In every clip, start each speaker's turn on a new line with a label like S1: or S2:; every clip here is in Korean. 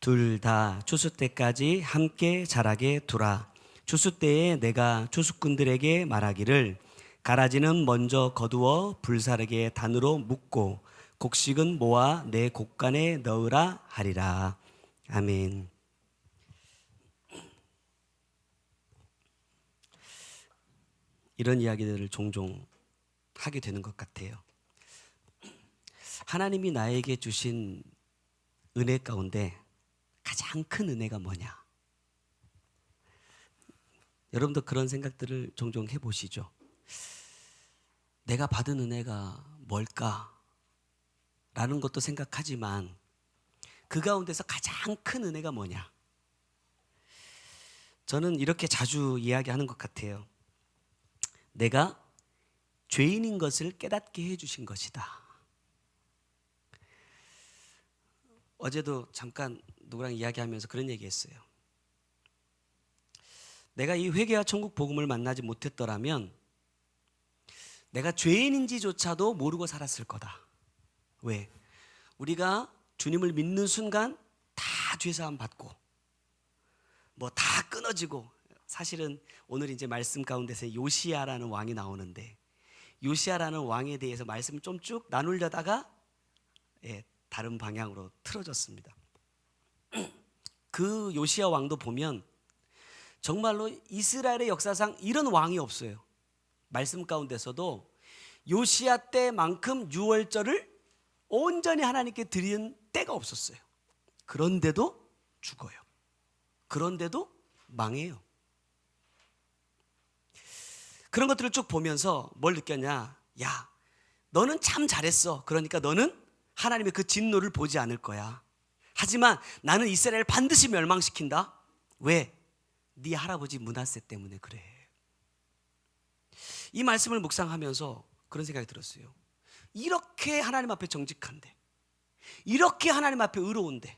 S1: 둘 다 추수 때까지 함께 자라게 두라. 추수 때에 내가 추수꾼들에게 말하기를 가라지는 먼저 거두어 불사르게 단으로 묶고 곡식은 모아 내 곡간에 넣으라 하리라. 아멘. 이런 이야기들을 종종 하게 되는 것 같아요. 하나님이 나에게 주신 은혜 가운데 가장 큰 은혜가 뭐냐? 여러분도 그런 생각들을 종종 해보시죠. 내가 받은 은혜가 뭘까? 라는 것도 생각하지만 그 가운데서 가장 큰 은혜가 뭐냐? 저는 이렇게 자주 이야기하는 것 같아요. 내가 죄인인 것을 깨닫게 해주신 것이다. 어제도 잠깐 누구랑 이야기하면서 그런 얘기했어요. 내가 이 회개와 천국 복음을 만나지 못했더라면 내가 죄인인지조차도 모르고 살았을 거다. 왜? 우리가 주님을 믿는 순간 다 죄사함 받고 뭐 다 끊어지고, 사실은 오늘 이제 말씀 가운데서 요시야라는 왕이 나오는데 요시야라는 왕에 대해서 말씀을 좀 쭉 나누려다가 다른 방향으로 틀어졌습니다. 그 요시야 왕도 보면 정말로 이스라엘의 역사상 이런 왕이 없어요. 말씀 가운데서도 요시야 때만큼 유월절을 온전히 하나님께 드리는 때가 없었어요. 그런데도 죽어요. 그런데도 망해요. 그런 것들을 쭉 보면서 뭘 느꼈냐? 야, 너는 참 잘했어. 그러니까 너는 하나님의 그 진노를 보지 않을 거야. 하지만 나는 이스라엘을 반드시 멸망시킨다. 왜? 네 할아버지 므낫세 때문에 그래. 이 말씀을 묵상하면서 그런 생각이 들었어요. 이렇게 하나님 앞에 정직한데, 이렇게 하나님 앞에 의로운데,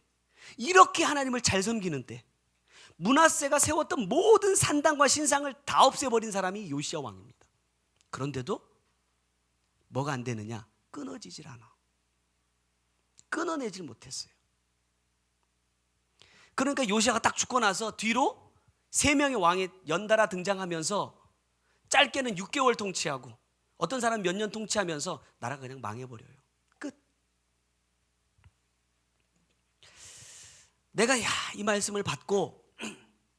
S1: 이렇게 하나님을 잘 섬기는데 므낫세가 세웠던 모든 산당과 신상을 다 없애버린 사람이 요시야 왕입니다. 그런데도 뭐가 안 되느냐? 끊어지질 않아. 끊어내질 못했어요. 그러니까 요시야가 딱 죽고 나서 뒤로 3명의 왕이 연달아 등장하면서 짧게는 6개월 통치하고 어떤 사람은 몇 년 통치하면서 나라가 그냥 망해버려요. 끝. 내가 이 말씀을 받고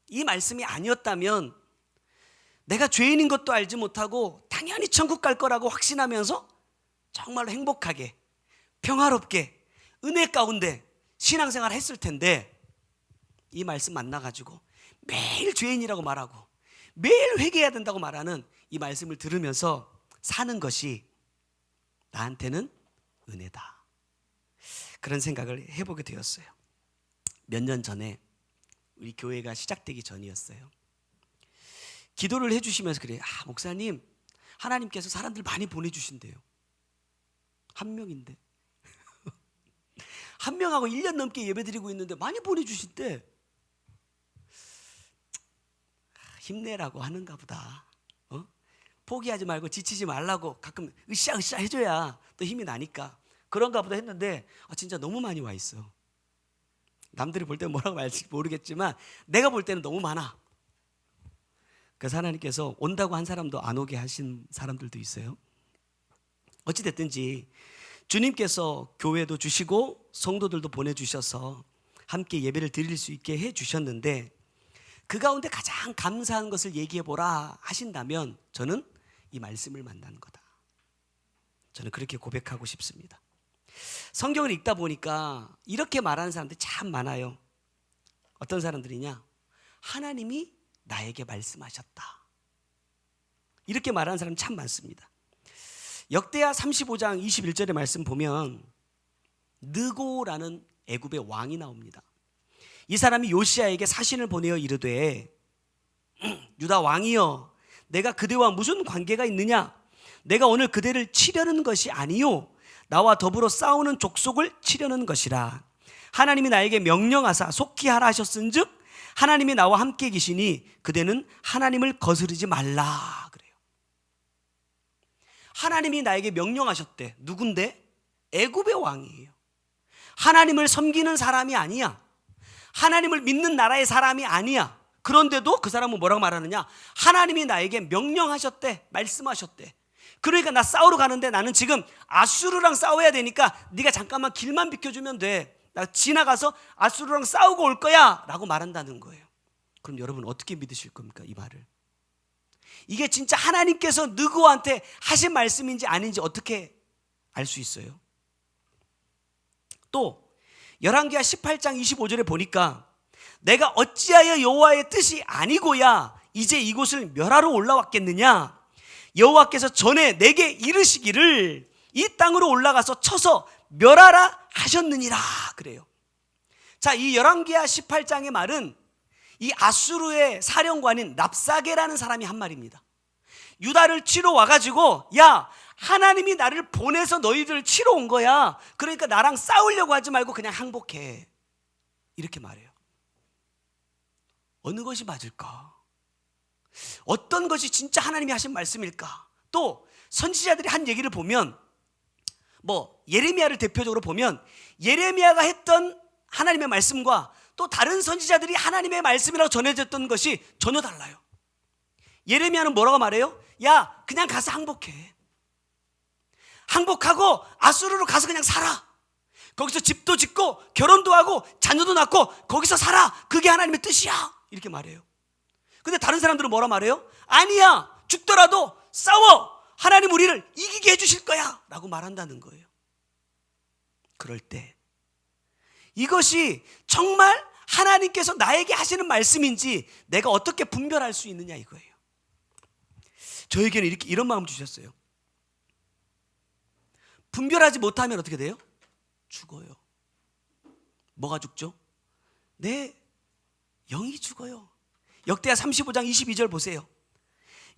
S1: 이 말씀이 아니었다면 내가 죄인인 것도 알지 못하고 당연히 천국 갈 거라고 확신하면서 정말로 행복하게 평화롭게 은혜 가운데 신앙생활을 했을 텐데, 이 말씀 만나가지고 매일 죄인이라고 말하고 매일 회개해야 된다고 말하는 이 말씀을 들으면서 사는 것이 나한테는 은혜다. 그런 생각을 해보게 되었어요. 몇 년 전에 우리 교회가 시작되기 전이었어요. 기도를 해주시면서 그래요. 목사님, 하나님께서 사람들 많이 보내주신대요. 한 명인데 한 명하고 1년 넘게 예배드리고 있는데 많이 보내주신대. 힘내라고 하는가 보다. 포기하지 말고 지치지 말라고 가끔 으쌰으쌰 해줘야 또 힘이 나니까 그런가 보다 했는데 진짜 너무 많이 와 있어. 남들이 볼 때는 뭐라고 말할지 모르겠지만 내가 볼 때는 너무 많아. 그래서 하나님께서 온다고 한 사람도 안 오게 하신 사람들도 있어요. 어찌됐든지 주님께서 교회도 주시고 성도들도 보내주셔서 함께 예배를 드릴 수 있게 해주셨는데, 그 가운데 가장 감사한 것을 얘기해보라 하신다면 저는 이 말씀을 만나는 거다. 저는 그렇게 고백하고 싶습니다. 성경을 읽다 보니까 이렇게 말하는 사람들이 참 많아요. 어떤 사람들이냐? 하나님이 나에게 말씀하셨다. 이렇게 말하는 사람 참 많습니다. 역대하 35장 21절의 말씀 보면 느고라는 애굽의 왕이 나옵니다. 이 사람이 요시야에게 사신을 보내어 이르되, 유다 왕이여, 내가 그대와 무슨 관계가 있느냐? 내가 오늘 그대를 치려는 것이 아니요 나와 더불어 싸우는 족속을 치려는 것이라. 하나님이 나에게 명령하사 속히 하라 하셨은즉 하나님이 나와 함께 계시니 그대는 하나님을 거스르지 말라. 그래요. 하나님이 나에게 명령하셨대. 누군데? 애굽의 왕이에요. 하나님을 섬기는 사람이 아니야. 하나님을 믿는 나라의 사람이 아니야. 그런데도 그 사람은 뭐라고 말하느냐? 하나님이 나에게 명령하셨대, 말씀하셨대. 그러니까 나 싸우러 가는데 나는 지금 아수르랑 싸워야 되니까 네가 잠깐만 길만 비켜주면 돼. 나 지나가서 아수르랑 싸우고 올 거야 라고 말한다는 거예요. 그럼 여러분 어떻게 믿으실 겁니까, 이 말을? 이게 진짜 하나님께서 느고한테 하신 말씀인지 아닌지 어떻게 알 수 있어요? 또 열왕기하 18장 25절에 보니까 내가 어찌하여 여호와의 뜻이 아니고야 이제 이곳을 멸하러 올라왔겠느냐? 여호와께서 전에 내게 이르시기를 이 땅으로 올라가서 쳐서 멸하라 하셨느니라 그래요. 자, 이 열왕기하 18장의 말은 이 아수르의 사령관인 랍사게라는 사람이 한 말입니다. 유다를 치러 와가지고 야, 하나님이 나를 보내서 너희들을 치러 온 거야. 그러니까 나랑 싸우려고 하지 말고 그냥 항복해. 이렇게 말해요. 어느 것이 맞을까? 어떤 것이 진짜 하나님이 하신 말씀일까? 또 선지자들이 한 얘기를 보면 예레미야를 대표적으로 보면 예레미야가 했던 하나님의 말씀과 또 다른 선지자들이 하나님의 말씀이라고 전해졌던 것이 전혀 달라요. 예레미야는 뭐라고 말해요? 야, 그냥 가서 항복해. 항복하고 아수르로 가서 그냥 살아. 거기서 집도 짓고 결혼도 하고 자녀도 낳고 거기서 살아. 그게 하나님의 뜻이야. 이렇게 말해요. 근데 다른 사람들은 뭐라 말해요? 아니야, 죽더라도 싸워. 하나님 우리를 이기게 해주실 거야 라고 말한다는 거예요. 그럴 때 이것이 정말 하나님께서 나에게 하시는 말씀인지 내가 어떻게 분별할 수 있느냐 이거예요. 저에게는 이런 마음 주셨어요. 분별하지 못하면 어떻게 돼요? 죽어요. 뭐가 죽죠? 내 영이 죽어요. 역대하 35장 22절 보세요.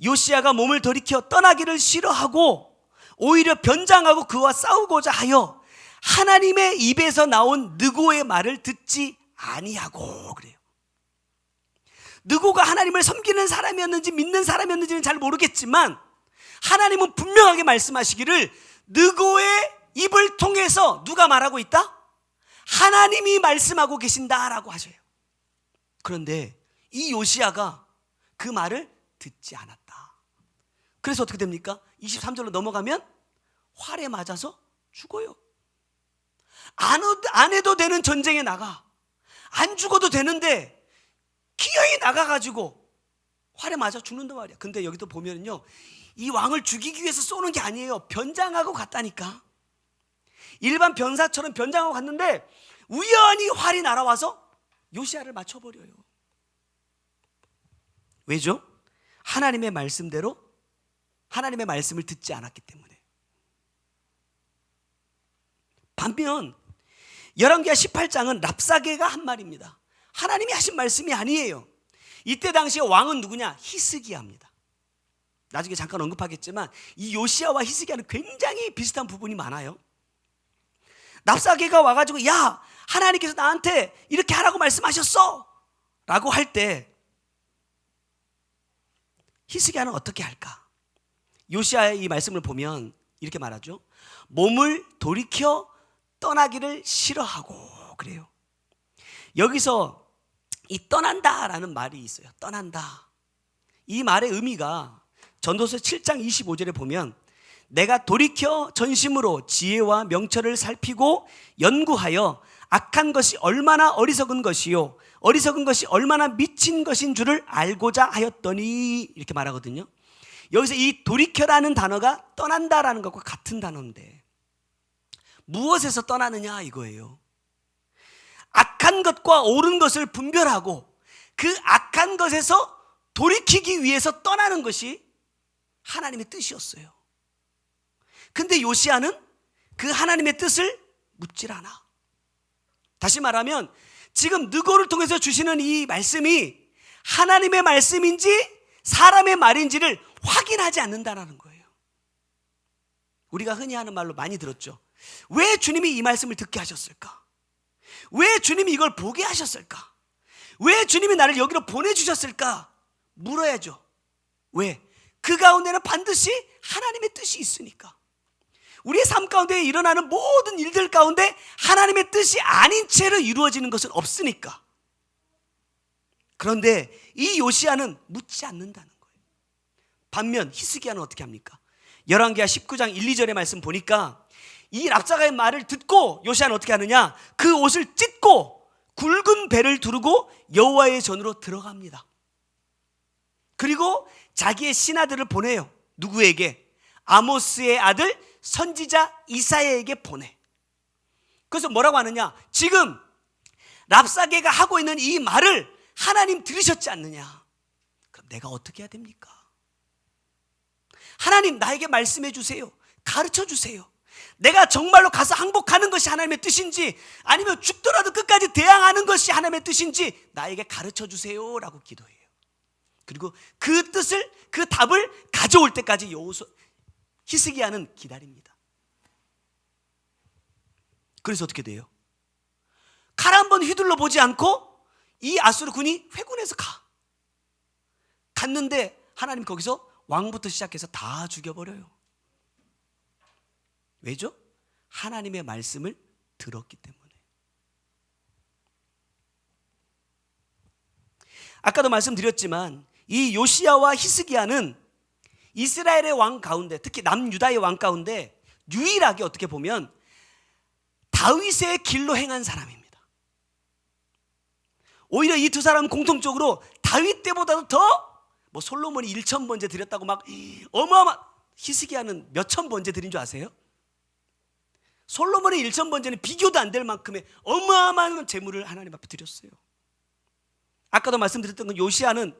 S1: 요시야가 몸을 돌이켜 떠나기를 싫어하고 오히려 변장하고 그와 싸우고자 하여 하나님의 입에서 나온 느고의 말을 듣지 아니하고 그래요. 느고가 하나님을 섬기는 사람이었는지 믿는 사람이었는지는 잘 모르겠지만 하나님은 분명하게 말씀하시기를 느고의 입을 통해서 누가 말하고 있다? 하나님이 말씀하고 계신다라고 하셔요. 그런데 이 요시야가 그 말을 듣지 않았다. 그래서 어떻게 됩니까? 23절로 넘어가면 활에 맞아서 죽어요. 안 해도 되는 전쟁에 나가. 안 죽어도 되는데 기어이 나가가지고 활에 맞아 죽는단 말이야. 근데 여기도 보면요, 이 왕을 죽이기 위해서 쏘는 게 아니에요. 변장하고 갔다니까. 일반 병사처럼 변장하고 갔는데 우연히 활이 날아와서 요시야를 맞춰버려요. 왜죠? 하나님의 말씀대로 하나님의 말씀을 듣지 않았기 때문에. 반면 열왕기하 18장은 랍사게가 한 말입니다. 하나님이 하신 말씀이 아니에요. 이때 당시에 왕은 누구냐? 히스기야입니다. 나중에 잠깐 언급하겠지만 이 요시야와 히스기야는 굉장히 비슷한 부분이 많아요. 랍사게가 와가지고 야, 하나님께서 나한테 이렇게 하라고 말씀하셨어 라고 할 때 히스기야는 어떻게 할까? 요시야의 이 말씀을 보면 이렇게 말하죠. 몸을 돌이켜 떠나기를 싫어하고 그래요. 여기서 이 떠난다라는 말이 있어요. 떠난다. 이 말의 의미가 전도서 7장 25절에 보면 내가 돌이켜 전심으로 지혜와 명철을 살피고 연구하여 악한 것이 얼마나 어리석은 것이요 어리석은 것이 얼마나 미친 것인 줄을 알고자 하였더니 이렇게 말하거든요. 여기서 이 돌이켜라는 단어가 떠난다라는 것과 같은 단어인데 무엇에서 떠나느냐 이거예요. 악한 것과 옳은 것을 분별하고 그 악한 것에서 돌이키기 위해서 떠나는 것이 하나님의 뜻이었어요. 근데 요시야는 그 하나님의 뜻을 묻질 않아. 다시 말하면 지금 느고를 통해서 주시는 이 말씀이 하나님의 말씀인지 사람의 말인지를 확인하지 않는다는 거예요. 우리가 흔히 하는 말로 많이 들었죠. 왜 주님이 이 말씀을 듣게 하셨을까? 왜 주님이 이걸 보게 하셨을까? 왜 주님이 나를 여기로 보내주셨을까? 물어야죠. 왜? 그 가운데는 반드시 하나님의 뜻이 있으니까. 우리의 삶 가운데 일어나는 모든 일들 가운데 하나님의 뜻이 아닌 채로 이루어지는 것은 없으니까. 그런데 이 요시야는 묻지 않는다는 거예요. 반면 히스기야는 어떻게 합니까? 열왕기하 19장 1, 2절의 말씀 보니까 이 랍사가의 말을 듣고 요시야는 어떻게 하느냐? 그 옷을 찢고 굵은 배를 두르고 여호와의 전으로 들어갑니다. 그리고 자기의 신하들을 보내요. 누구에게? 아모스의 아들 선지자 이사야에게 보내. 그래서 뭐라고 하느냐? 지금 랍사게가 하고 있는 이 말을 하나님 들으셨지 않느냐? 그럼 내가 어떻게 해야 됩니까? 하나님 나에게 말씀해 주세요. 가르쳐 주세요. 내가 정말로 가서 항복하는 것이 하나님의 뜻인지 아니면 죽더라도 끝까지 대항하는 것이 하나님의 뜻인지 나에게 가르쳐 주세요 라고 기도해요. 그리고 그 뜻을, 그 답을 가져올 때까지 히스기야는 기다립니다. 그래서 어떻게 돼요? 칼 한 번 휘둘러 보지 않고 이 아수르 군이 회군해서 갔는데 하나님 거기서 왕부터 시작해서 다 죽여버려요. 왜죠? 하나님의 말씀을 들었기 때문에. 아까도 말씀드렸지만 이 요시야와 히스기야는 이스라엘의 왕 가운데, 특히 남유다의 왕 가운데 유일하게 어떻게 보면 다윗의 길로 행한 사람입니다. 오히려 이 두 사람은 공통적으로 다윗 때보다도 더 솔로몬이 1,000번째 드렸다고 막 히스기야는 몇천 번째 드린 줄 아세요? 솔로몬의 1,000번째는 비교도 안 될 만큼의 어마어마한 재물을 하나님 앞에 드렸어요. 아까도 말씀드렸던 건 요시야는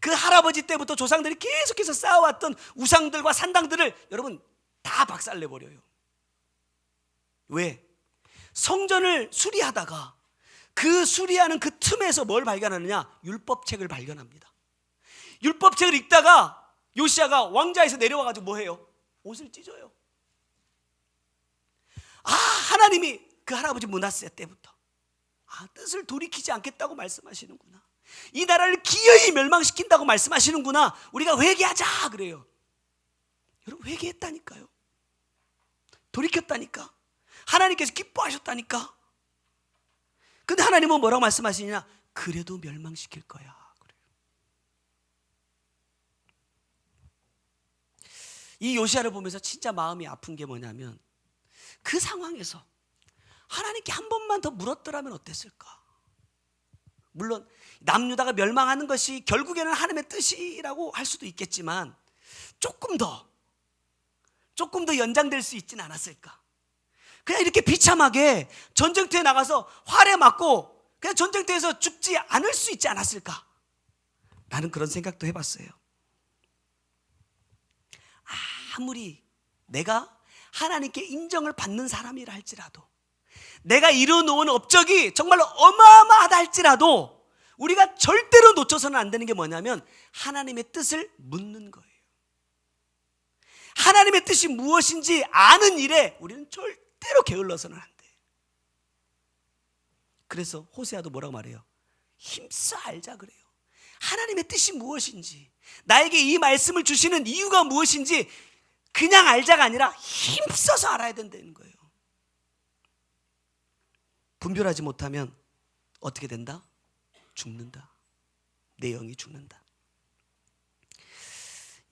S1: 그 할아버지 때부터 조상들이 계속해서 쌓아왔던 우상들과 산당들을 여러분 다 박살내버려요. 왜? 성전을 수리하다가 그 수리하는 그 틈에서 뭘 발견하느냐? 율법책을 발견합니다. 율법책을 읽다가 요시야가 왕좌에서 내려와가지고 뭐 해요? 옷을 찢어요. 하나님이 그 할아버지 므낫세 때부터 뜻을 돌이키지 않겠다고 말씀하시는구나. 이 나라를 기어이 멸망시킨다고 말씀하시는구나. 우리가 회개하자 그래요. 여러분 회개했다니까요. 돌이켰다니까. 하나님께서 기뻐하셨다니까. 근데 하나님은 뭐라고 말씀하시느냐? 그래도 멸망시킬 거야 그래요. 이 요시야를 보면서 진짜 마음이 아픈 게 뭐냐면 그 상황에서 하나님께 한 번만 더 물었더라면 어땠을까? 물론 남유다가 멸망하는 것이 결국에는 하나님의 뜻이라고 할 수도 있겠지만 조금 더 연장될 수 있지는 않았을까? 그냥 이렇게 비참하게 전쟁터에 나가서 활에 맞고 그냥 전쟁터에서 죽지 않을 수 있지 않았을까? 나는 그런 생각도 해봤어요. 아무리 내가 하나님께 인정을 받는 사람이라 할지라도, 내가 이루어놓은 업적이 정말로 어마어마하다 할지라도 우리가 절대로 놓쳐서는 안 되는 게 뭐냐면 하나님의 뜻을 묻는 거예요. 하나님의 뜻이 무엇인지 아는 일에 우리는 절대로 게을러서는 안 돼. 그래서 호세아도 뭐라고 말해요? 힘써 알자 그래요. 하나님의 뜻이 무엇인지, 나에게 이 말씀을 주시는 이유가 무엇인지 그냥 알자가 아니라 힘써서 알아야 된다는 거예요. 분별하지 못하면 어떻게 된다? 죽는다. 내 영이 죽는다.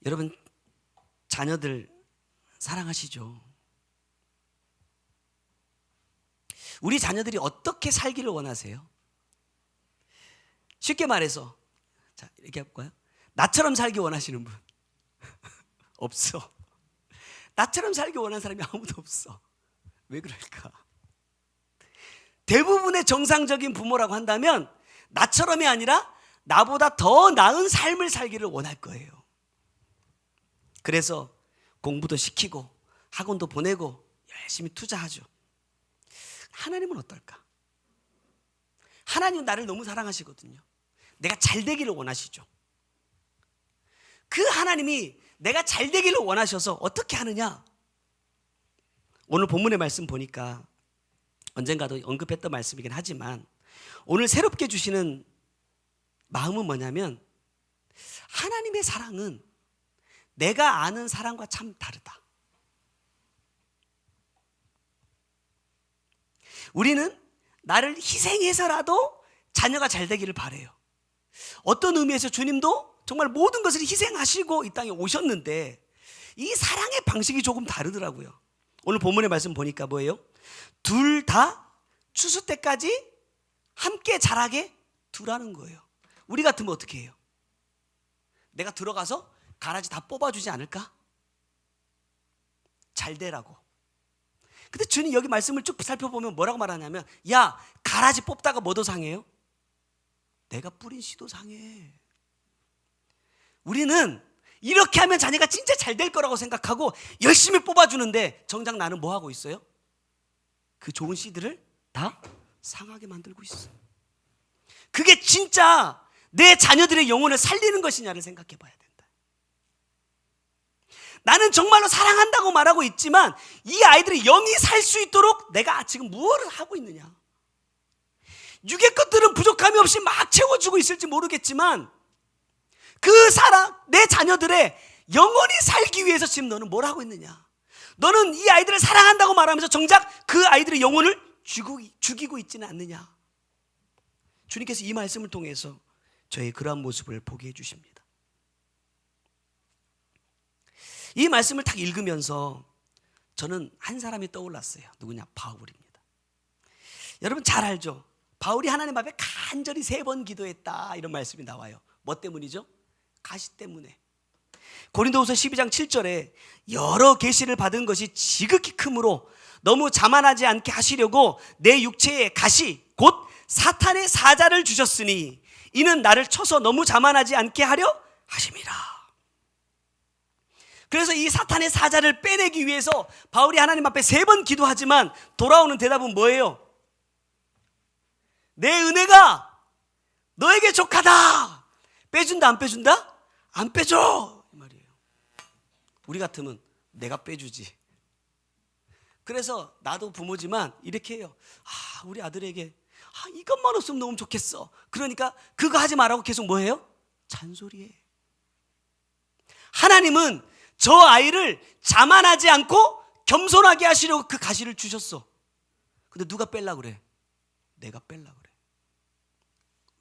S1: 여러분 자녀들 사랑하시죠? 우리 자녀들이 어떻게 살기를 원하세요? 쉽게 말해서 자 이렇게 해볼까요? 나처럼 살기 원하시는 분 없어. 나처럼 살기 원하는 사람이 아무도 없어. 왜 그럴까? 대부분의 정상적인 부모라고 한다면 나처럼이 아니라 나보다 더 나은 삶을 살기를 원할 거예요. 그래서 공부도 시키고 학원도 보내고 열심히 투자하죠. 하나님은 어떨까? 하나님은 나를 너무 사랑하시거든요. 내가 잘 되기를 원하시죠. 그 하나님이 내가 잘 되기를 원하셔서 어떻게 하느냐? 오늘 본문의 말씀 보니까 언젠가도 언급했던 말씀이긴 하지만 오늘 새롭게 주시는 마음은 뭐냐면 하나님의 사랑은 내가 아는 사랑과 참 다르다. 우리는 나를 희생해서라도 자녀가 잘 되기를 바라요. 어떤 의미에서 주님도 정말 모든 것을 희생하시고 이 땅에 오셨는데 이 사랑의 방식이 조금 다르더라고요. 오늘 본문의 말씀 보니까 뭐예요? 둘 다 추수 때까지 함께 자라게 두라는 거예요. 우리 같으면 어떻게 해요? 내가 들어가서 가라지 다 뽑아주지 않을까? 잘 되라고. 근데 주님 여기 말씀을 쭉 살펴보면 뭐라고 말하냐면, 야, 가라지 뽑다가 뭐도 상해요? 내가 뿌린 씨도 상해. 우리는 이렇게 하면 자녀가 진짜 잘 될 거라고 생각하고 열심히 뽑아주는데 정작 나는 뭐 하고 있어요? 그 좋은 씨들을 다 상하게 만들고 있어. 그게 진짜 내 자녀들의 영혼을 살리는 것이냐를 생각해 봐야 된다. 나는 정말로 사랑한다고 말하고 있지만 이 아이들이 영이 살 수 있도록 내가 지금 무엇을 하고 있느냐. 육의 것들은 부족함이 없이 막 채워주고 있을지 모르겠지만 그 사랑, 내 자녀들의 영혼이 살기 위해서 지금 너는 뭘 하고 있느냐. 너는 이 아이들을 사랑한다고 말하면서 정작 그 아이들의 영혼을 죽이고 있지는 않느냐. 주님께서 이 말씀을 통해서 저의 그러한 모습을 보게 해주십니다. 이 말씀을 딱 읽으면서 저는 한 사람이 떠올랐어요. 누구냐? 바울입니다. 여러분 잘 알죠? 바울이 하나님 앞에 간절히 3번 기도했다 이런 말씀이 나와요. 뭐 때문이죠? 가시 때문에. 고린도후서 12장 7절에 여러 계시를 받은 것이 지극히 크므로 너무 자만하지 않게 하시려고 내 육체에 가시 곧 사탄의 사자를 주셨으니 이는 나를 쳐서 너무 자만하지 않게 하려 하심이라. 그래서 이 사탄의 사자를 빼내기 위해서 바울이 하나님 앞에 3번 기도하지만 돌아오는 대답은 뭐예요? 내 은혜가 너에게 족하다. 빼준다 안 빼준다? 안 빼줘 이 말이에요. 우리 같으면 내가 빼주지. 그래서 나도 부모지만 이렇게 해요. 우리 아들에게 이것만 없으면 너무 좋겠어. 그러니까 그거 하지 말라고 계속 뭐 해요? 잔소리해. 하나님은 저 아이를 자만하지 않고 겸손하게 하시려고 그 가시를 주셨어. 근데 누가 뺄라 그래? 내가 뺄라 그래.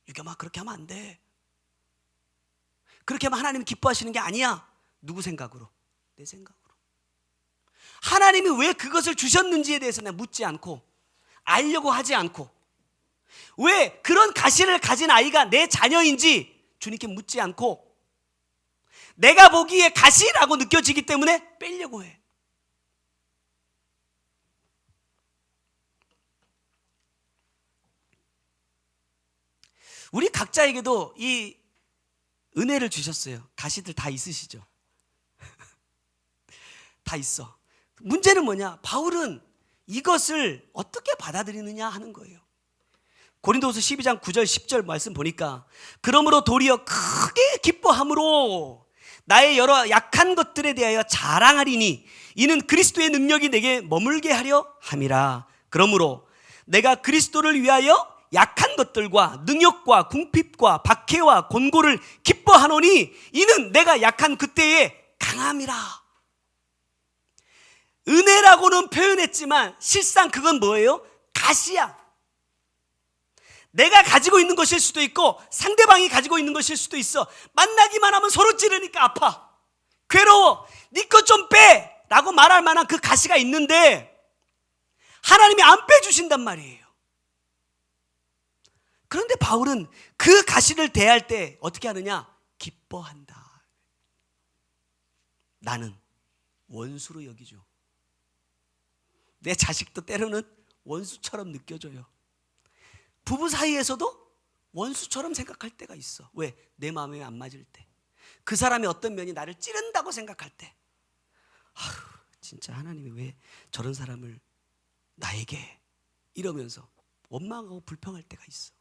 S1: 유겸아 그렇게 하면 안 돼. 그렇게 하면 하나님이 기뻐하시는 게 아니야. 누구 생각으로? 내 생각으로. 하나님이 왜 그것을 주셨는지에 대해서 내가 묻지 않고 알려고 하지 않고 왜 그런 가시를 가진 아이가 내 자녀인지 주님께 묻지 않고 내가 보기에 가시라고 느껴지기 때문에 빼려고 해. 우리 각자에게도 이 은혜를 주셨어요. 가시들 다 있으시죠? 다 있어. 문제는 뭐냐? 바울은 이것을 어떻게 받아들이느냐 하는 거예요. 고린도후서 12장 9절 10절 말씀 보니까 그러므로 도리어 크게 기뻐함으로 나의 여러 약한 것들에 대하여 자랑하리니 이는 그리스도의 능력이 내게 머물게 하려 함이라. 그러므로 내가 그리스도를 위하여 약한 것들과 능욕과 궁핍과 박해와 곤고를 기뻐하노니 이는 내가 약한 그때에 강함이라. 은혜라고는 표현했지만 실상 그건 뭐예요? 가시야. 내가 가지고 있는 것일 수도 있고 상대방이 가지고 있는 것일 수도 있어. 만나기만 하면 서로 찌르니까 아파. 괴로워. 네 것 좀 빼 라고 말할 만한 그 가시가 있는데 하나님이 안 빼주신단 말이에요. 그런데 바울은 그 가시를 대할 때 어떻게 하느냐? 기뻐한다. 나는 원수로 여기죠. 내 자식도 때로는 원수처럼 느껴져요. 부부 사이에서도 원수처럼 생각할 때가 있어. 왜? 내 마음에 안 맞을 때. 그 사람의 어떤 면이 나를 찌른다고 생각할 때. 진짜 하나님이 왜 저런 사람을 나에게 이러면서 원망하고 불평할 때가 있어.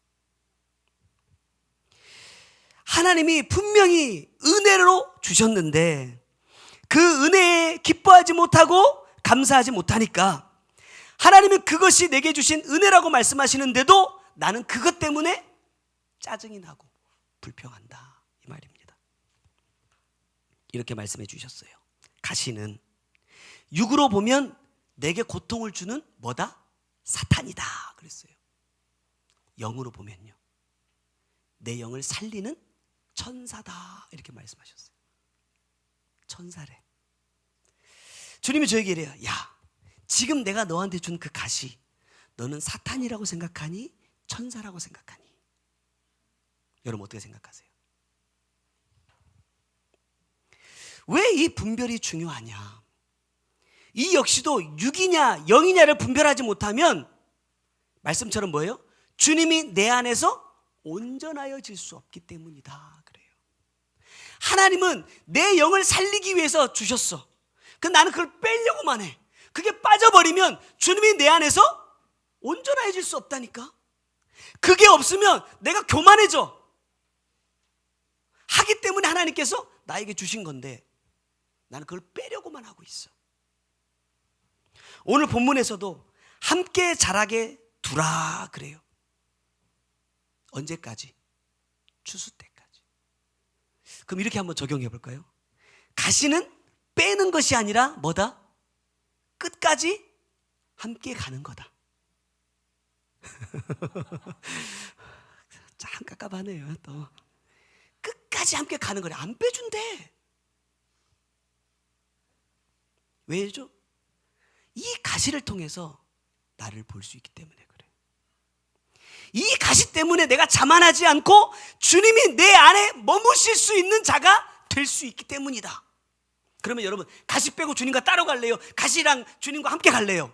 S1: 하나님이 분명히 은혜로 주셨는데 그 은혜에 기뻐하지 못하고 감사하지 못하니까 하나님은 그것이 내게 주신 은혜라고 말씀하시는데도 나는 그것 때문에 짜증이 나고 불평한다 이 말입니다. 이렇게 말씀해 주셨어요. 가시는 육으로 보면 내게 고통을 주는 뭐다? 사탄이다 그랬어요. 영으로 보면요, 내 영을 살리는 천사다 이렇게 말씀하셨어요. 천사래. 주님이 저에게 이래요. 야, 지금 내가 너한테 준 그 가시, 너는 사탄이라고 생각하니 천사라고 생각하니? 여러분 어떻게 생각하세요? 왜 이 분별이 중요하냐? 이 역시도 육이냐 영이냐를 분별하지 못하면 말씀처럼 뭐예요? 주님이 내 안에서 온전하여질 수 없기 때문이다 그래요. 하나님은 내 영을 살리기 위해서 주셨어. 근데 나는 그걸 빼려고만 해. 그게 빠져버리면 주님이 내 안에서 온전해질 수 없다니까. 그게 없으면 내가 교만해져. 하기 때문에 하나님께서 나에게 주신 건데 나는 그걸 빼려고만 하고 있어. 오늘 본문에서도 함께 자라게 두라 그래요. 언제까지? 추수 때까지. 그럼 이렇게 한번 적용해 볼까요? 가시는 빼는 것이 아니라 뭐다? 끝까지 함께 가는 거다. 참 깝깝하네요. 또 끝까지 함께 가는 거래. 안 빼준대. 왜죠? 이 가시를 통해서 나를 볼 수 있기 때문에 그래. 이 가시 때문에 내가 자만하지 않고 주님이 내 안에 머무실 수 있는 자가 될 수 있기 때문이다. 그러면 여러분 가시 빼고 주님과 따로 갈래요? 가시랑 주님과 함께 갈래요?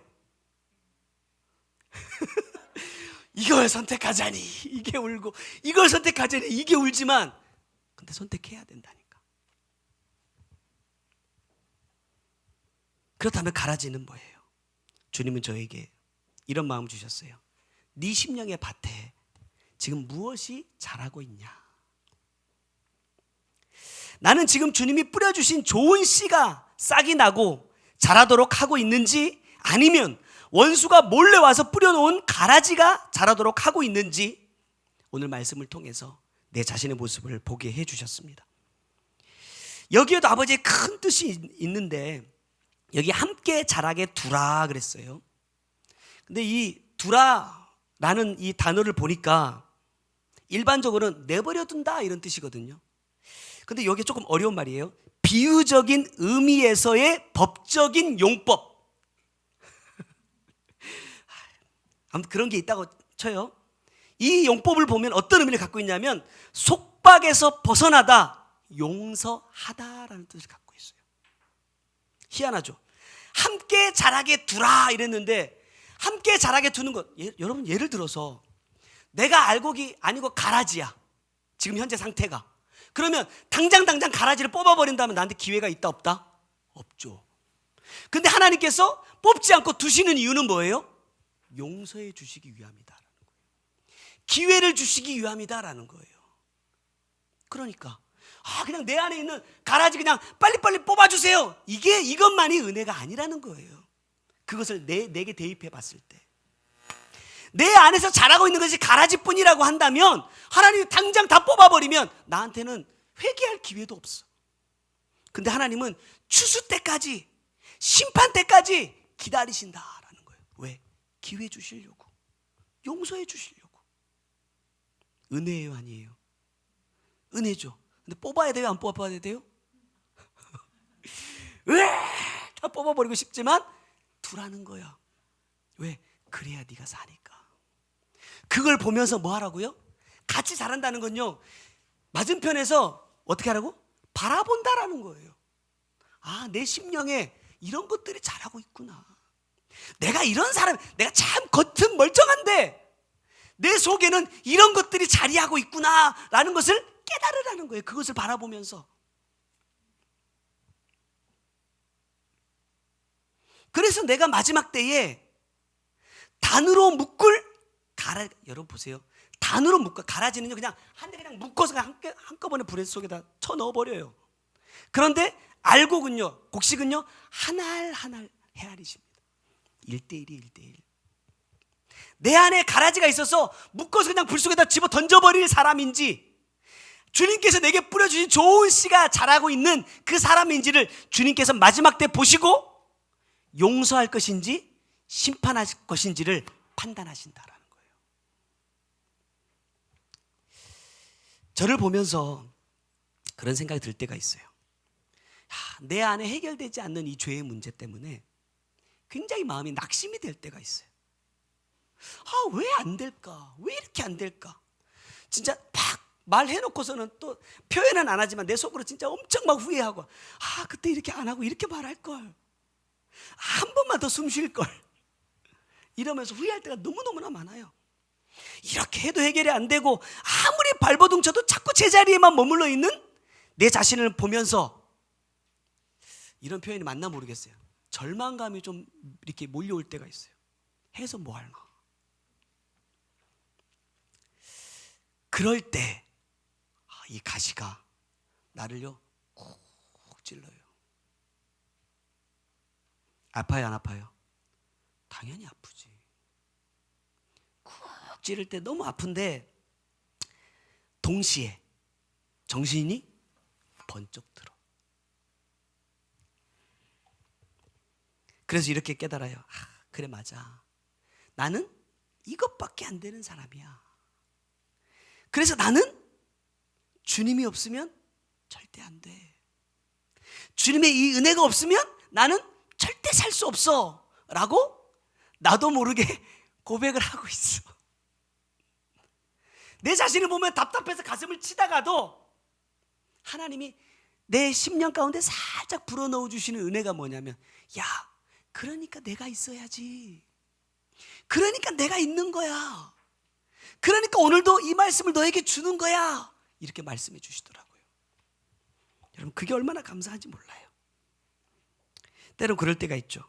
S1: 이걸 선택하자니 이게 울고, 이걸 선택하자니 이게 울지만, 근데 선택해야 된다니까. 그렇다면 가라지는 뭐예요? 주님은 저에게 이런 마음 주셨어요. 네 심령의 밭에 지금 무엇이 자라고 있냐? 나는 지금 주님이 뿌려주신 좋은 씨가 싹이 나고 자라도록 하고 있는지, 아니면 원수가 몰래 와서 뿌려놓은 가라지가 자라도록 하고 있는지 오늘 말씀을 통해서 내 자신의 모습을 보게 해주셨습니다. 여기에도 아버지의 큰 뜻이 있는데 여기 함께 자라게 두라 그랬어요. 근데 이 두라라는 이 단어를 보니까 일반적으로는 내버려 둔다 이런 뜻이거든요. 근데 여기 조금 어려운 말이에요. 비유적인 의미에서의 법적인 용법. 아무튼 그런 게 있다고 쳐요. 이 용법을 보면 어떤 의미를 갖고 있냐면 속박에서 벗어나다, 용서하다라는 뜻을 갖고 있어요. 희한하죠. 함께 자라게 두라 이랬는데 함께 자라게 두는 것, 여러분 예를 들어서 내가 알곡이 아니고 가라지야. 지금 현재 상태가. 그러면 당장 가라지를 뽑아버린다면 나한테 기회가 있다 없다? 없죠. 근데 하나님께서 뽑지 않고 두시는 이유는 뭐예요? 용서해 주시기 위함이다라는 거예요. 기회를 주시기 위함이다라는 거예요. 그러니까 그냥 내 안에 있는 가라지 그냥 빨리빨리 뽑아주세요. 이것만이 은혜가 아니라는 거예요. 그것을 내게 대입해 봤을 때 내 안에서 자라고 있는 것이 가라지뿐이라고 한다면 하나님이 당장 다 뽑아버리면 나한테는 회개할 기회도 없어. 근데 하나님은 추수 때까지, 심판 때까지 기다리신다라는 거예요. 왜? 기회 주시려고, 용서해 주시려고. 은혜예요 아니에요? 은혜죠. 근데 뽑아야 돼요 안 뽑아야 돼요? 다 뽑아버리고 싶지만 두라는 거야. 왜? 그래야 네가 사니까. 그걸 보면서 뭐 하라고요? 같이 자란다는 건요, 맞은편에서 어떻게 하라고? 바라본다라는 거예요. 내 심령에 이런 것들이 자라고 있구나. 내가 이런 사람, 내가 참 겉은 멀쩡한데 내 속에는 이런 것들이 자리하고 있구나 라는 것을 깨달으라는 거예요. 그것을 바라보면서. 그래서 내가 마지막 때에 단으로 묶을 여러분 보세요. 단으로 묶어, 가라지는요 그냥 한 대 그냥 묶어서 그냥 한꺼번에 불 속에다 쳐 넣어버려요. 그런데 알곡은요, 곡식은요 한 알 한 알 헤아리십니다. 1대1이 1대1. 내 안에 가라지가 있어서 묶어서 그냥 불 속에다 집어 던져버릴 사람인지, 주님께서 내게 뿌려주신 좋은 씨가 자라고 있는 그 사람인지를 주님께서 마지막 때 보시고 용서할 것인지 심판할 것인지를 판단하신다라는 거예요. 저를 보면서 그런 생각이 들 때가 있어요. 내 안에 해결되지 않는 이 죄의 문제 때문에 굉장히 마음이 낙심이 될 때가 있어요. 왜 안 될까? 왜 이렇게 안 될까? 진짜 막 말해놓고서는 또 표현은 안 하지만 내 속으로 진짜 엄청 막 후회하고, 그때 이렇게 안 하고 이렇게 말할걸, 한 번만 더 숨 쉴걸, 이러면서 후회할 때가 너무너무나 많아요. 이렇게 해도 해결이 안 되고 아무리 발버둥 쳐도 자꾸 제자리에만 머물러 있는 내 자신을 보면서, 이런 표현이 맞나 모르겠어요, 절망감이 좀 이렇게 몰려올 때가 있어요. 해서 뭐 할까? 그럴 때 이 가시가 나를요 쿡 찔러요. 아파요, 안 아파요? 당연히 아프지. 쿡 찌를 때 너무 아픈데 동시에 정신이 번쩍 들어. 그래서 이렇게 깨달아요. 그래, 맞아. 나는 이것밖에 안 되는 사람이야. 그래서 나는 주님이 없으면 절대 안 돼. 주님의 이 은혜가 없으면 나는 절대 살 수 없어 라고 나도 모르게 고백을 하고 있어. 내 자신을 보면 답답해서 가슴을 치다가도 하나님이 내 심령 가운데 살짝 불어넣어 주시는 은혜가 뭐냐면, 그러니까 내가 있어야지. 그러니까 내가 있는 거야. 그러니까 오늘도 이 말씀을 너에게 주는 거야. 이렇게 말씀해 주시더라고요. 여러분, 그게 얼마나 감사한지 몰라요. 때론 그럴 때가 있죠.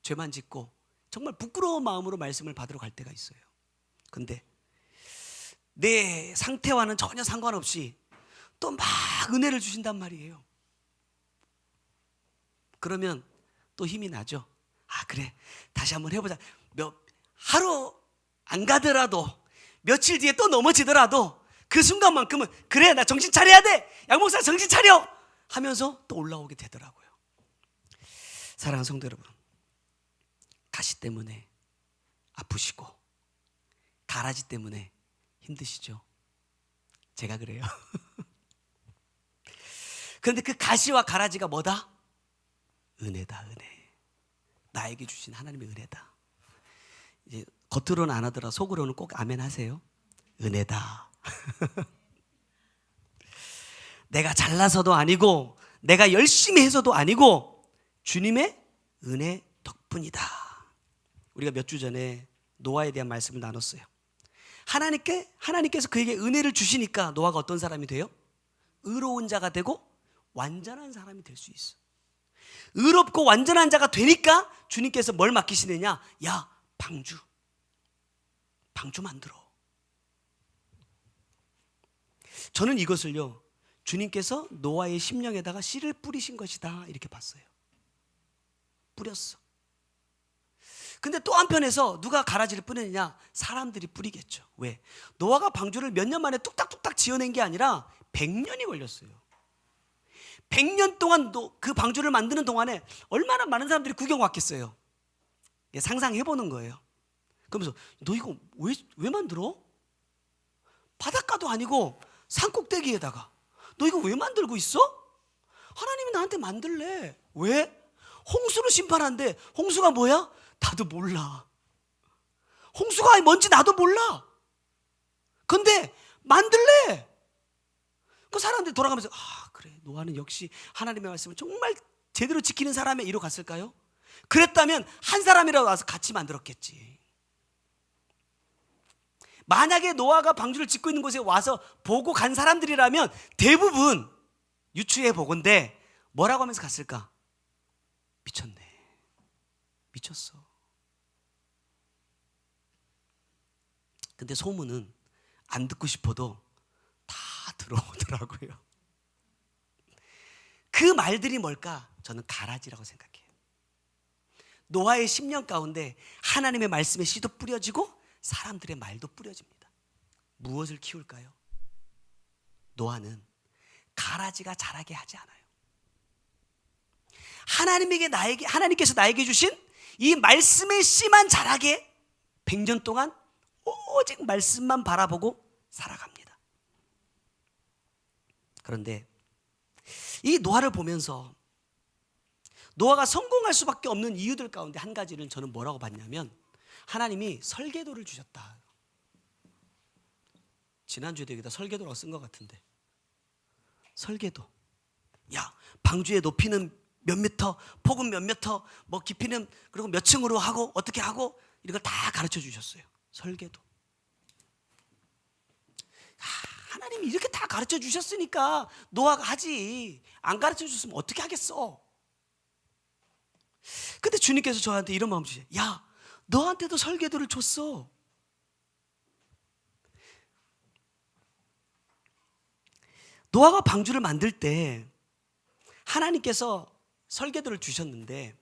S1: 죄만 짓고 정말 부끄러운 마음으로 말씀을 받으러 갈 때가 있어요. 근데 내 상태와는 전혀 상관없이 또 막 은혜를 주신단 말이에요. 그러면 또 힘이 나죠. 그래, 다시 한번 해보자. 하루 안 가더라도 며칠 뒤에 또 넘어지더라도 그 순간만큼은, 그래, 나 정신 차려야 돼, 양 목사 정신 차려 하면서 또 올라오게 되더라고요. 사랑하는 성도 여러분, 가시 때문에 아프시고 가라지 때문에 힘드시죠? 제가 그래요. 그런데 그 가시와 가라지가 뭐다? 은혜다, 은혜. 나에게 주신 하나님의 은혜다. 이제 겉으로는 안 하더라 속으로는 꼭 아멘 하세요. 은혜다. 내가 잘나서도 아니고 내가 열심히 해서도 아니고 주님의 은혜 덕분이다. 우리가 몇 주 전에 노아에 대한 말씀을 나눴어요. 하나님께서 그에게 은혜를 주시니까 노아가 어떤 사람이 돼요? 의로운 자가 되고 완전한 사람이 될 수 있어. 의롭고 완전한 자가 되니까 주님께서 뭘 맡기시느냐? 방주 만들어. 저는 이것을요, 주님께서 노아의 심령에다가 씨를 뿌리신 것이다 이렇게 봤어요. 뿌렸어. 근데 또 한편에서 누가 가라지를 뿌리느냐? 사람들이 뿌리겠죠. 왜? 노아가 방주를 몇 년 만에 뚝딱뚝딱 지어낸 게 아니라 100년이 걸렸어요. 100년 동안 그 방주를 만드는 동안에 얼마나 많은 사람들이 구경 왔겠어요. 상상해보는 거예요. 그러면서 너 이거 왜 만들어? 바닷가도 아니고 산꼭대기에다가 너 이거 왜 만들고 있어? 하나님이 나한테 만들래. 왜? 홍수로 심판한대. 홍수가 뭐야? 나도 몰라. 홍수가 뭔지 나도 몰라. 근데 만들래. 그 사람들이 돌아가면서 그래, 노아는 역시 하나님의 말씀을 정말 제대로 지키는 사람이야 이러고 갔을까요? 그랬다면 한 사람이라도 와서 같이 만들었겠지. 만약에 노아가 방주를 짓고 있는 곳에 와서 보고 간 사람들이라면 대부분 유추해 보건대 뭐라고 하면서 갔을까? 미쳤네. 미쳤어. 근데 소문은 안 듣고 싶어도 다 들어오더라고요. 그 말들이 뭘까? 저는 가라지라고 생각해요. 노아의 심령 가운데 하나님의 말씀의 씨도 뿌려지고 사람들의 말도 뿌려집니다. 무엇을 키울까요? 노아는 가라지가 자라게 하지 않아요. 하나님께서 나에게 주신 이 말씀의 씨만 자라게 100년 동안 오직 말씀만 바라보고 살아갑니다. 그런데 이 노아를 보면서 노아가 성공할 수밖에 없는 이유들 가운데 한 가지를 저는 뭐라고 봤냐면 하나님이 설계도를 주셨다. 지난주에도 여기다 설계도라고 쓴 것 같은데, 설계도. 야, 방주의 높이는 몇 미터, 폭은 몇 미터, 뭐 깊이는 그리고 몇 층으로 하고 어떻게 하고 이런 걸 다 가르쳐 주셨어요. 설계도. 하나님이 이렇게 다 가르쳐 주셨으니까 노아가 하지. 안 가르쳐 줬으면 어떻게 하겠어? 근데 주님께서 저한테 이런 마음 주세요. 야, 너한테도 설계도를 줬어. 노아가 방주를 만들 때 하나님께서 설계도를 주셨는데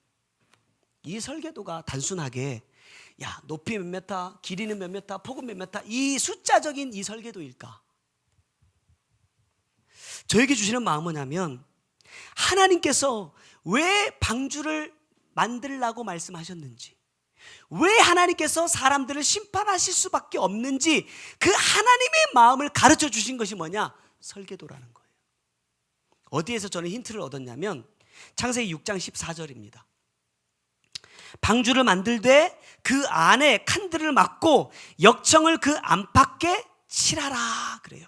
S1: 이 설계도가 단순하게 야, 높이 몇 미터, 길이는 몇 미터, 폭은 몇 미터, 이 숫자적인 이 설계도일까? 저에게 주시는 마음은 뭐냐면 하나님께서 왜 방주를 만들라고 말씀하셨는지, 왜 하나님께서 사람들을 심판하실 수밖에 없는지 그 하나님의 마음을 가르쳐 주신 것이 뭐냐? 설계도라는 거예요. 어디에서 저는 힌트를 얻었냐면 창세기 6장 14절입니다. 방주를 만들되 그 안에 칸들을 막고 역청을 그 안팎에 칠하라 그래요.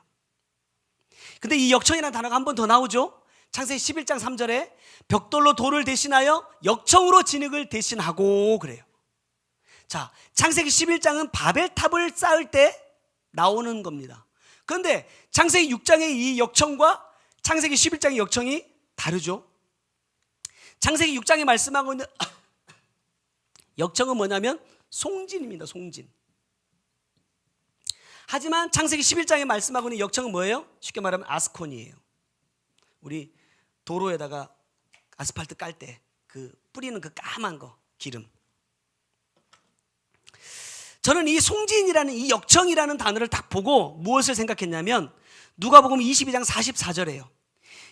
S1: 근데 이 역청이라는 단어가 한 번 더 나오죠. 창세기 11장 3절에 벽돌로 돌을 대신하여 역청으로 진흙을 대신하고 그래요. 자, 창세기 11장은 바벨탑을 쌓을 때 나오는 겁니다. 그런데 창세기 6장의 이 역청과 창세기 11장의 역청이 다르죠. 창세기 6장에 말씀하고 있는 역청은 뭐냐면 송진입니다. 송진. 하지만 창세기 11장에 말씀하고 있는 역청은 뭐예요? 쉽게 말하면 아스콘이에요. 우리 도로에다가 아스팔트 깔 때 그 뿌리는 그 까만 거, 기름. 저는 이 송진이라는 이 역청이라는 단어를 딱 보고 무엇을 생각했냐면 누가복음 22장 44절에요.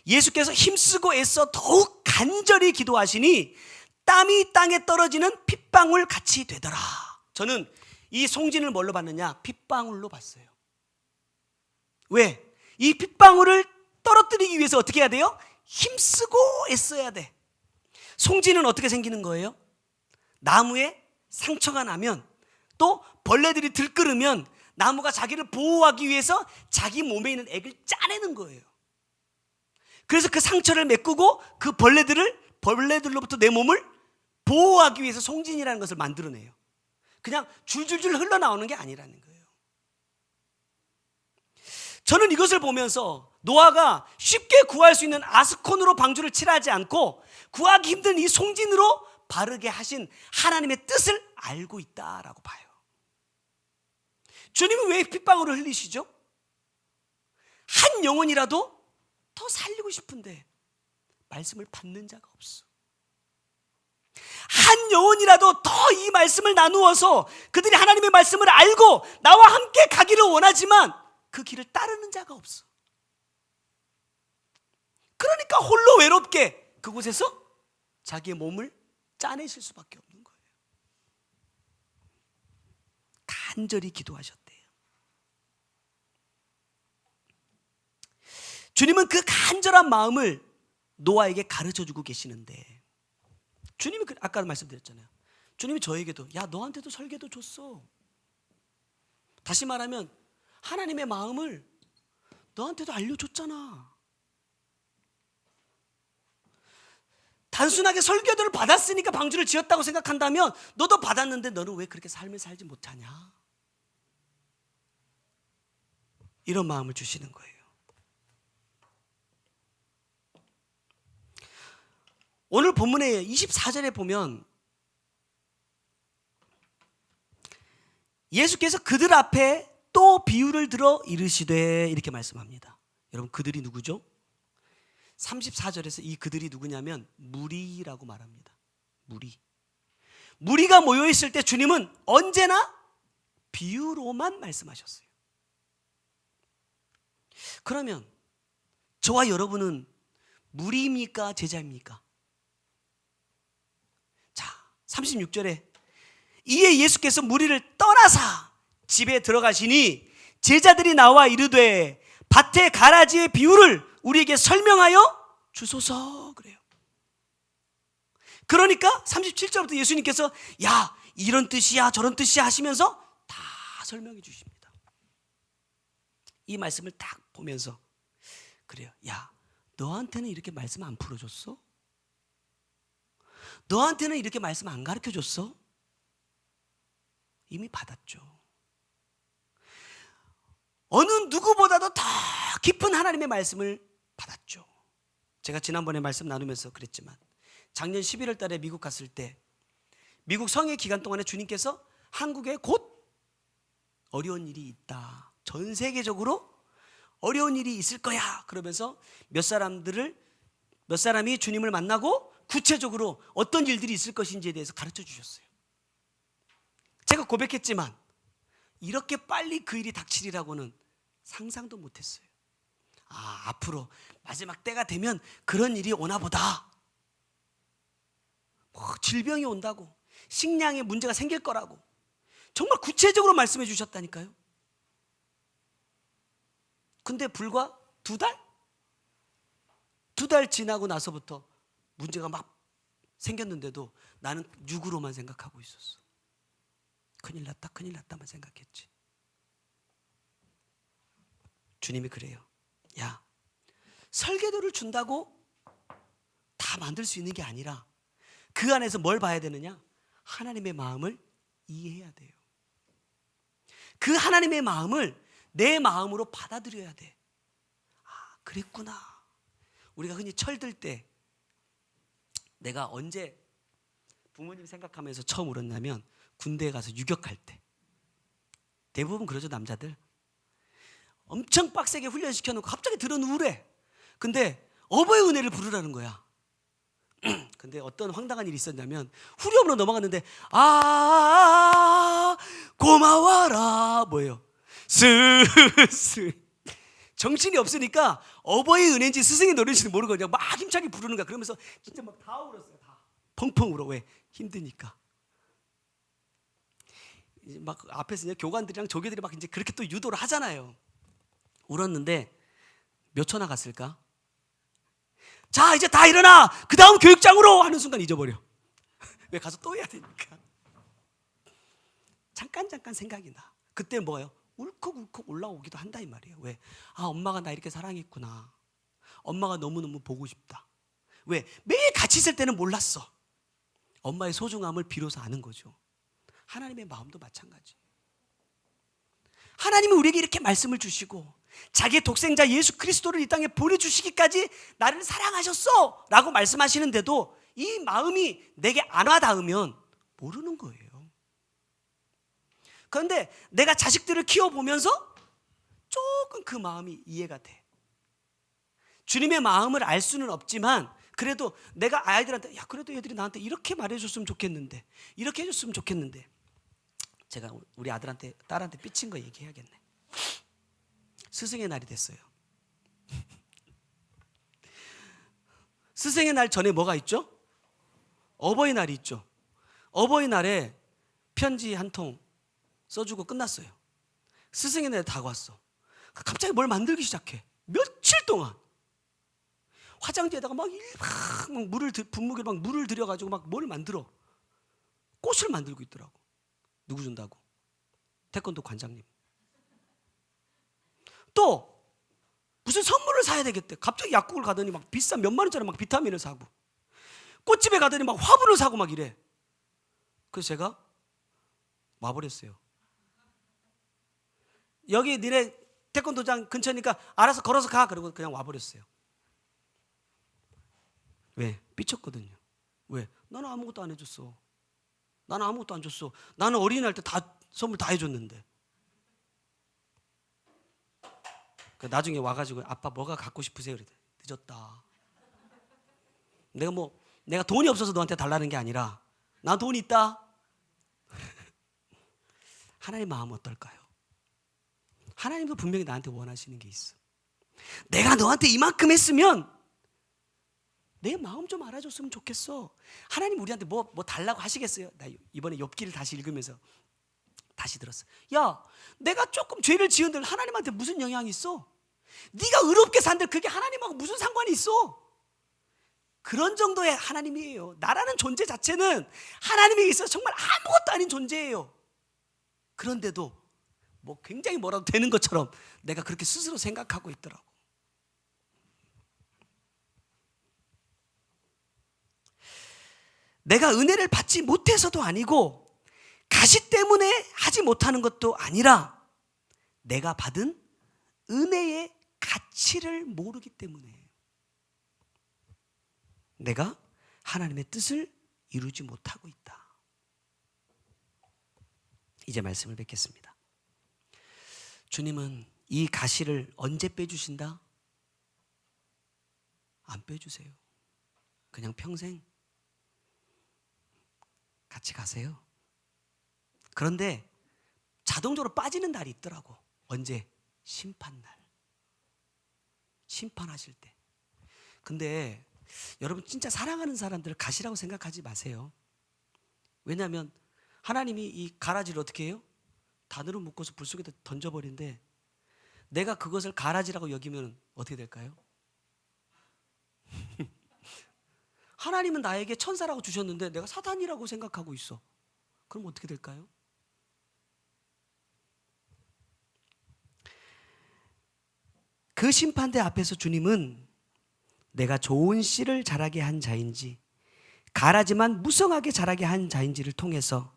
S1: 예수께서 힘쓰고 애써 더욱 간절히 기도하시니 땀이 땅에 떨어지는 핏방울 같이 되더라. 저는 이 송진을 뭘로 봤느냐? 핏방울로 봤어요. 왜? 이 핏방울을 떨어뜨리기 위해서 어떻게 해야 돼요? 힘쓰고 애써야 돼. 송진은 어떻게 생기는 거예요? 나무에 상처가 나면 또 벌레들이 들끓으면 나무가 자기를 보호하기 위해서 자기 몸에 있는 액을 짜내는 거예요. 그래서 그 상처를 메꾸고 그 벌레들로부터 내 몸을 보호하기 위해서 송진이라는 것을 만들어내요. 그냥 줄줄줄 흘러나오는 게 아니라는 거예요. 저는 이것을 보면서 노아가 쉽게 구할 수 있는 아스콘으로 방주를 칠하지 않고 구하기 힘든 이 송진으로 바르게 하신 하나님의 뜻을 알고 있다라고 봐요. 주님은 왜 핏방울을 흘리시죠? 한 영혼이라도 더 살리고 싶은데 말씀을 받는 자가 없어. 한 영혼이라도 더 이 말씀을 나누어서 그들이 하나님의 말씀을 알고 나와 함께 가기를 원하지만 그 길을 따르는 자가 없어. 그러니까 홀로 외롭게 그곳에서 자기의 몸을 짜내실 수밖에 없는 거예요. 간절히 기도하셨대요. 주님은 그 간절한 마음을 노아에게 가르쳐주고 계시는데 주님이 아까 말씀드렸잖아요. 주님이 저에게도 야 너한테도 설계도 줬어. 다시 말하면 하나님의 마음을 너한테도 알려줬잖아. 단순하게 설계도를 받았으니까 방주를 지었다고 생각한다면 너도 받았는데 너는 왜 그렇게 삶을 살지 못하냐? 이런 마음을 주시는 거예요. 오늘 본문의 24절에 보면 예수께서 그들 앞에 또 비유를 들어 이르시되 이렇게 말씀합니다. 여러분 그들이 누구죠? 34절에서 이 그들이 누구냐면 무리라고 말합니다. 무리가 모여있을 때 주님은 언제나 비유로만 말씀하셨어요. 그러면 저와 여러분은 무리입니까? 제자입니까? 자, 36절에 이에 예수께서 무리를 떠나사 집에 들어가시니 제자들이 나와 이르되 밭의 가라지의 비유를 우리에게 설명하여 주소서 그래요. 그러니까 37절부터 예수님께서 야, 이런 뜻이야 저런 뜻이야 하시면서 다 설명해 주십니다. 이 말씀을 딱 보면서 그래요. 야, 너한테는 이렇게 말씀 안 풀어줬어? 너한테는 이렇게 말씀 안 가르쳐줬어? 이미 받았죠. 어느 누구보다도 더 깊은 하나님의 말씀을 받았죠. 제가 지난번에 말씀 나누면서 그랬지만 작년 11월 달에 미국 갔을 때 미국 성회 기간 동안에 주님께서 한국에 곧 어려운 일이 있다. 전 세계적으로 어려운 일이 있을 거야. 그러면서 몇 사람이 주님을 만나고 구체적으로 어떤 일들이 있을 것인지에 대해서 가르쳐 주셨어요. 제가 고백했지만 이렇게 빨리 그 일이 닥치리라고는 상상도 못했어요. 아, 앞으로 마지막 때가 되면 그런 일이 오나 보다. 질병이 온다고, 식량에 문제가 생길 거라고 정말 구체적으로 말씀해 주셨다니까요. 근데 불과 두 달 지나고 나서부터 문제가 막 생겼는데도 나는 육으로만 생각하고 있었어. 큰일 났다만 생각했지. 주님이 그래요. 야, 설계도를 준다고 다 만들 수 있는 게 아니라 그 안에서 뭘 봐야 되느냐? 하나님의 마음을 이해해야 돼요. 그 하나님의 마음을 내 마음으로 받아들여야 돼. 아, 그랬구나. 우리가 흔히 철들 때 내가 언제 부모님 생각하면서 처음 울었냐면 군대에 가서 유격할 때. 대부분 그러죠, 남자들. 엄청 빡세게 훈련시켜놓고 갑자기 들어 누우래. 근데 어버이 은혜를 부르라는 거야. 근데 어떤 황당한 일이 있었냐면 후렴으로 넘어갔는데 아 고마워라 뭐예요? 스스 정신이 없으니까 어버이 은혜인지 스승의 노래인지도 모르고 그냥 막 힘차게 부르는 거야. 그러면서 진짜 막 다 울었어요. 다 펑펑 울어. 왜? 힘드니까. 막 앞에서 이제 교관들이랑 조교들이 막 이제 그렇게 또 유도를 하잖아요. 울었는데 몇 초나 갔을까? 자, 이제 다 일어나. 그 다음 교육장으로 하는 순간 잊어버려. 왜? 가서 또 해야 되니까. 잠깐 생각이 나. 그때 뭐예요? 울컥울컥 올라오기도 한다 이 말이에요. 왜? 아, 엄마가 나 이렇게 사랑했구나. 엄마가 너무너무 보고 싶다. 왜? 매일 같이 있을 때는 몰랐어. 엄마의 소중함을 비로소 아는 거죠. 하나님의 마음도 마찬가지. 하나님이 우리에게 이렇게 말씀을 주시고 자기의 독생자 예수 그리스도를 이 땅에 보내주시기까지 나를 사랑하셨어 라고 말씀하시는데도 이 마음이 내게 안 와닿으면 모르는 거예요. 그런데 내가 자식들을 키워보면서 조금 그 마음이 이해가 돼. 주님의 마음을 알 수는 없지만 그래도 내가 아이들한테 야, 그래도 애들이 나한테 이렇게 말해줬으면 좋겠는데 이렇게 해줬으면 좋겠는데 제가 우리 아들한테 딸한테 삐친 거 얘기해야겠네. 스승의 날이 됐어요. 스승의 날 전에 뭐가 있죠? 어버이날이 있죠. 어버이날에 편지 한 통 써주고 끝났어요. 스승의 날에 다가왔어. 갑자기 뭘 만들기 시작해. 며칠 동안 화장지에다가 막 분무기를 막 물을 들여가지고 막 뭘 만들어. 꽃을 만들고 있더라고. 누구 준다고? 태권도 관장님. 또 무슨 선물을 사야 되겠대. 갑자기 약국을 가더니 막 비싼 몇만 원짜리 막 비타민을 사고 꽃집에 가더니 막 화분을 사고 막 이래. 그래서 제가 와버렸어요. 여기 니네 태권도장 근처니까 알아서 걸어서 가. 그러고 그냥 와버렸어요. 왜? 삐쳤거든요. 왜? 나는 아무것도 안 해줬어. 나는 아무것도 안 줬어. 나는 어린이날 때 다 선물 다 해줬는데. 나중에 와가지고 아빠 뭐가 갖고 싶으세요? 그랬더니 늦었다. 내가 돈이 없어서 너한테 달라는 게 아니라 나 돈 있다. 하나님의 마음은 어떨까요? 하나님도 분명히 나한테 원하시는 게 있어. 내가 너한테 이만큼 했으면 내 마음 좀 알아줬으면 좋겠어. 하나님 우리한테 뭐 달라고 하시겠어요? 나 이번에 욥기를 다시 읽으면서 다시 들었어. 야, 내가 조금 죄를 지은들 하나님한테 무슨 영향이 있어? 네가 의롭게 산들 그게 하나님하고 무슨 상관이 있어? 그런 정도의 하나님이에요. 나라는 존재 자체는 하나님에게 있어서 정말 아무것도 아닌 존재예요. 그런데도 뭐 굉장히 뭐라도 되는 것처럼 내가 그렇게 스스로 생각하고 있더라고. 내가 은혜를 받지 못해서도 아니고 가시 때문에 하지 못하는 것도 아니라 내가 받은 은혜의 가치를 모르기 때문에 내가 하나님의 뜻을 이루지 못하고 있다. 이제 말씀을 뵙겠습니다. 주님은 이 가시를 언제 빼주신다? 안 빼주세요. 그냥 평생 같이 가세요. 그런데 자동적으로 빠지는 날이 있더라고. 언제? 심판날. 심판하실 때. 근데 여러분 진짜 사랑하는 사람들을 가시라고 생각하지 마세요. 왜냐하면 하나님이 이 가라지를 어떻게 해요? 단으로 묶어서 불 속에 던져버린데 내가 그것을 가라지라고 여기면 어떻게 될까요? 하나님은 나에게 천사라고 주셨는데 내가 사단이라고 생각하고 있어. 그럼 어떻게 될까요? 그 심판대 앞에서 주님은 내가 좋은 씨를 자라게 한 자인지 가라지만 무성하게 자라게 한 자인지를 통해서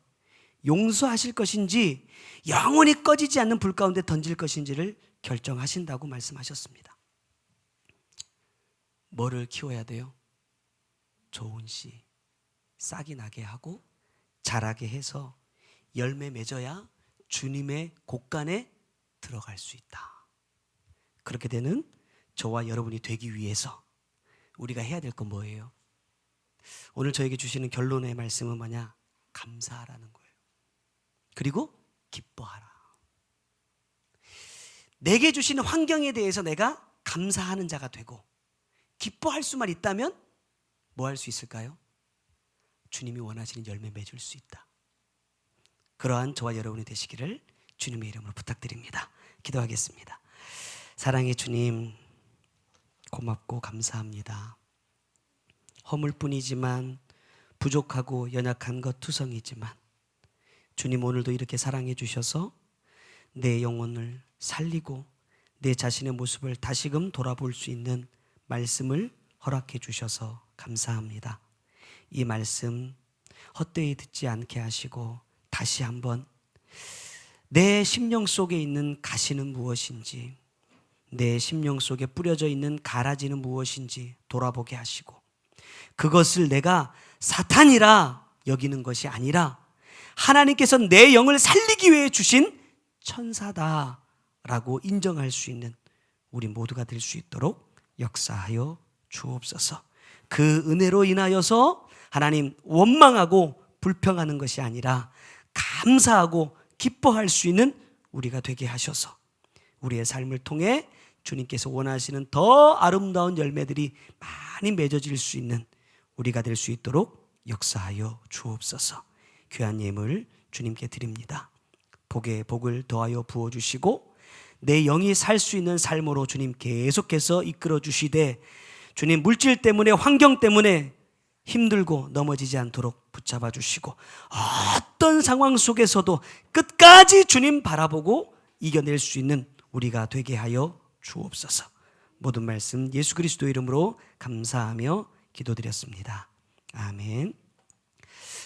S1: 용서하실 것인지 영원히 꺼지지 않는 불 가운데 던질 것인지를 결정하신다고 말씀하셨습니다. 뭐를 키워야 돼요? 좋은 씨, 싹이 나게 하고 자라게 해서 열매 맺어야 주님의 곳간에 들어갈 수 있다. 그렇게 되는 저와 여러분이 되기 위해서 우리가 해야 될 건 뭐예요? 오늘 저에게 주시는 결론의 말씀은 뭐냐? 감사하라는 거예요. 그리고 기뻐하라. 내게 주시는 환경에 대해서 내가 감사하는 자가 되고 기뻐할 수만 있다면 뭐 할 수 있을까요? 주님이 원하시는 열매 맺을 수 있다. 그러한 저와 여러분이 되시기를 주님의 이름으로 부탁드립니다. 기도하겠습니다. 사랑의 주님, 고맙고 감사합니다. 허물뿐이지만 부족하고 연약한 것 투성이지만 주님 오늘도 이렇게 사랑해 주셔서 내 영혼을 살리고 내 자신의 모습을 다시금 돌아볼 수 있는 말씀을 허락해 주셔서 감사합니다. 이 말씀 헛되이 듣지 않게 하시고 다시 한번 내 심령 속에 있는 가시는 무엇인지 내 심령 속에 뿌려져 있는 가라지는 무엇인지 돌아보게 하시고 그것을 내가 사탄이라 여기는 것이 아니라 하나님께서 내 영을 살리기 위해 주신 천사다라고 인정할 수 있는 우리 모두가 될 수 있도록 역사하여 주옵소서. 그 은혜로 인하여서 하나님 원망하고 불평하는 것이 아니라 감사하고 기뻐할 수 있는 우리가 되게 하셔서 우리의 삶을 통해 주님께서 원하시는 더 아름다운 열매들이 많이 맺어질 수 있는 우리가 될 수 있도록 역사하여 주옵소서. 귀한 예물 주님께 드립니다. 복에 복을 더하여 부어주시고 내 영이 살 수 있는 삶으로 주님 계속해서 이끌어 주시되 주님 물질 때문에 환경 때문에 힘들고 넘어지지 않도록 붙잡아 주시고 어떤 상황 속에서도 끝까지 주님 바라보고 이겨낼 수 있는 우리가 되게 하여 주옵소서. 모든 말씀 예수 그리스도 이름으로 감사하며 기도드렸습니다. 아멘.